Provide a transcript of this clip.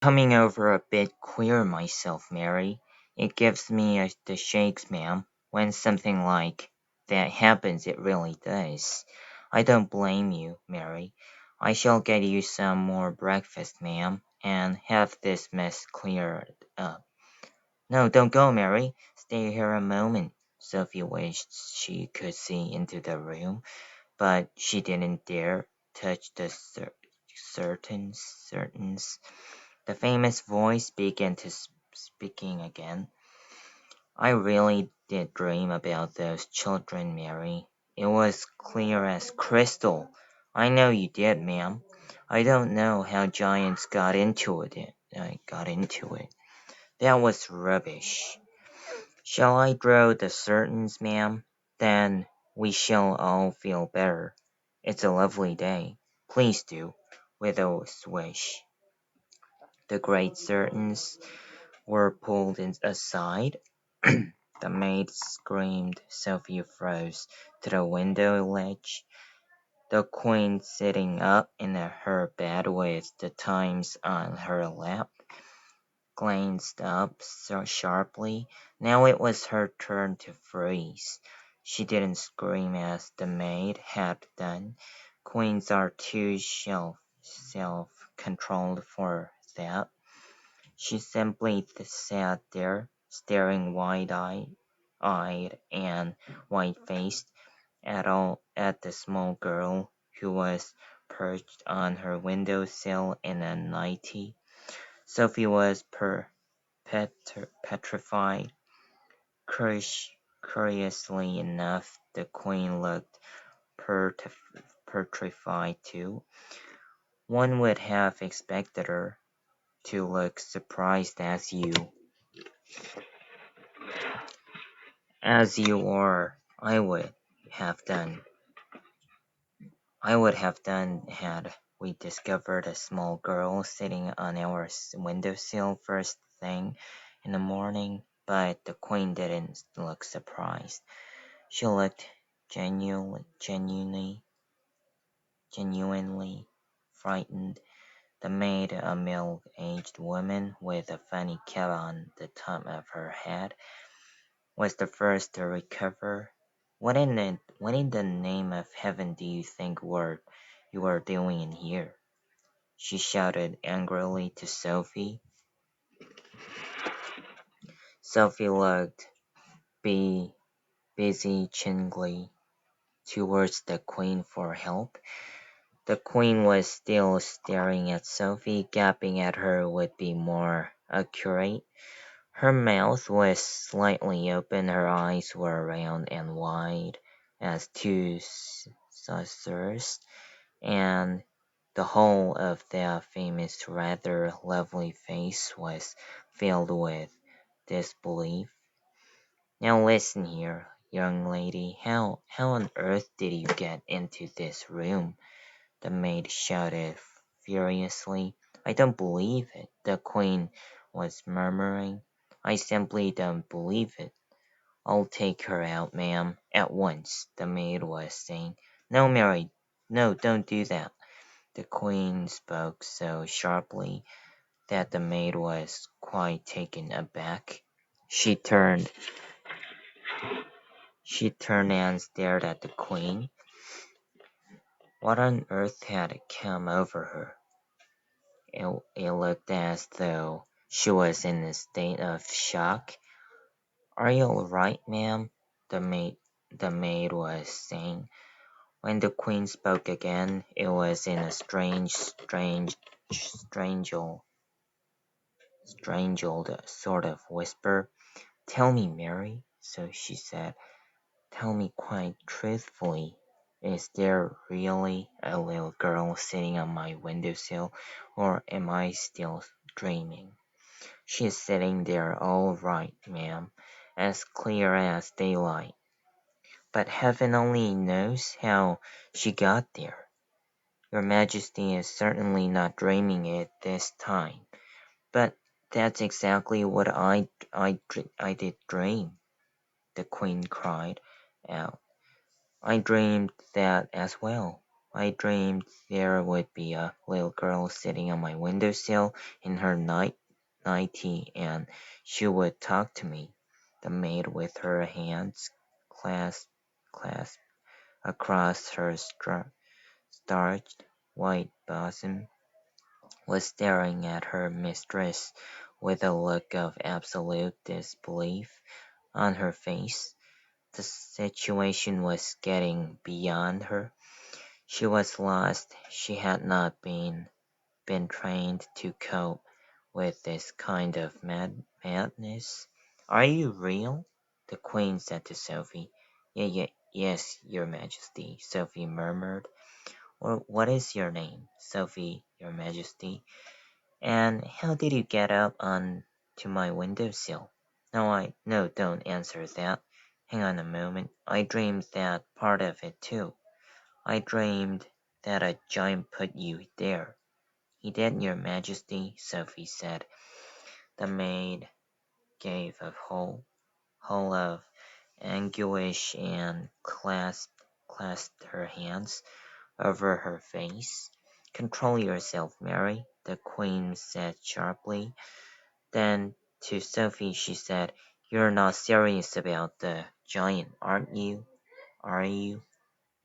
Coming over a bit queer myself, Mary. It gives me the shakes, ma'am. When something like that happens, it really does. I don't blame you, Mary. I shall get you some more breakfast, ma'am, and have this mess cleared up. No, don't go, Mary. Stay here a moment. Sophie wished she could see into the room, but she didn't dare touch the curtains. The famous voice began to speaking again. I really did dream about those children, Mary. It was clear as crystal. I know you did, ma'am. I don't know how giants got into it. That was rubbish. Shall I draw the curtains, ma'am? Then we shall all feel better. It's a lovely day. Please do, with a swish. The great curtains were pulled aside. The maid screamed. Sophie froze to the window ledge. The queen, sitting up in her bed with the Times on her lap, glanced up so sharply. Now it was her turn to freeze. She didn't scream as the maid had done. Queens are too self-controlled for that. She simply sat there, staring wide-eyed and white-faced at the small girl who was perched on her window-sill in a nightie. Sophie was petrified. Curiously enough, the queen looked petrified too. One would have expected her to look surprised as you are. Have done. I would have done had we discovered a small girl sitting on our windowsill first thing in the morning, but the queen didn't look surprised. She looked genuinely frightened. The maid, a middle-aged woman with a funny cap on the top of her head, was the first to recover. What in the name of heaven do you think you are doing in here? She shouted angrily to Sophie. Sophie looked be beseechingly towards the queen for help. The queen was still staring at Sophie. Gaping at her would be more accurate. Her mouth was slightly open, her eyes were round and wide as two saucers, and the whole of that famous rather lovely face was filled with disbelief. Now listen here, young lady, how on earth did you get into this room? The maid shouted furiously. I don't believe it, the queen was murmuring. I simply don't believe it. I'll take her out, ma'am, at once, the maid was saying. No, Mary, no, don't do that. The queen spoke so sharply that the maid was quite taken aback. She turned and stared at the queen. What on earth had come over her? It looked as though she was in a state of shock. Are you all right, ma'am? The maid was saying. When the queen spoke again, it was in a strangled sort of whisper. Tell me, Mary, so she said. Tell me quite truthfully. Is there really a little girl sitting on my windowsill, or am I still dreaming? She's sitting there all right, ma'am, as clear as daylight. But heaven only knows how she got there. Your Majesty is certainly not dreaming it this time. But that's exactly what I did dream, the Queen cried out. I dreamed that as well. I dreamed there would be a little girl sitting on my windowsill in her nightie and she would talk to me. The maid, with her hands clasped across her starched white bosom, was staring at her mistress with a look of absolute disbelief on her face. The situation was getting beyond her. She was lost. She had not been trained to cope with this kind of madness. Are you real? The queen said to Sophie. Yes, your majesty, Sophie murmured. Or what is your name? Sophie, your majesty. And how did you get up on to my windowsill? No, don't answer that. Hang on a moment. I dreamed that part of it too. I dreamed that a giant put you there. He did, your majesty, Sophie said. The maid gave a howl of anguish and clasped her hands over her face. Control yourself, Mary, the queen said sharply. Then to Sophie she said, You're not serious about the giant, aren't you? Are you?